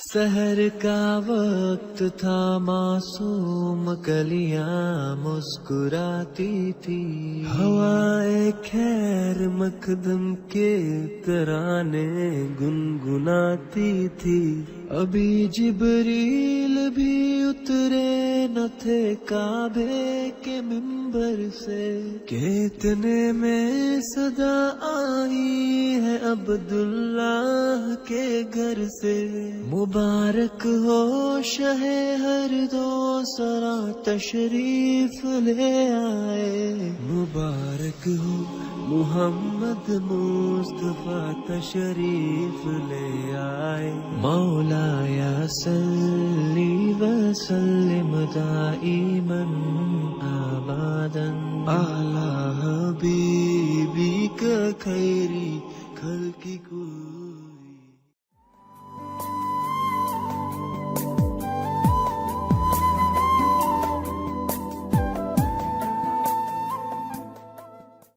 سحر کا وقت تھا، معصوم کلیاں مسکراتی تھی، ہوائے خیر مقدم کے ترانے گنگناتی تھی۔ ابھی جبریل بھی اترے نہ تھے کعبے کے منبر سے کہ اتنے میں صدا آئی ہے عبداللہ کے گھر سے۔ مبارک ہو شہ ہر دو سرا تشریف لے آئے، مبارک ہو محمد مصطفیٰ تشریف لے آئے۔ مولا یا صلی وسلم دائما ابدا اعلی حبیبی کا خیری خلق کو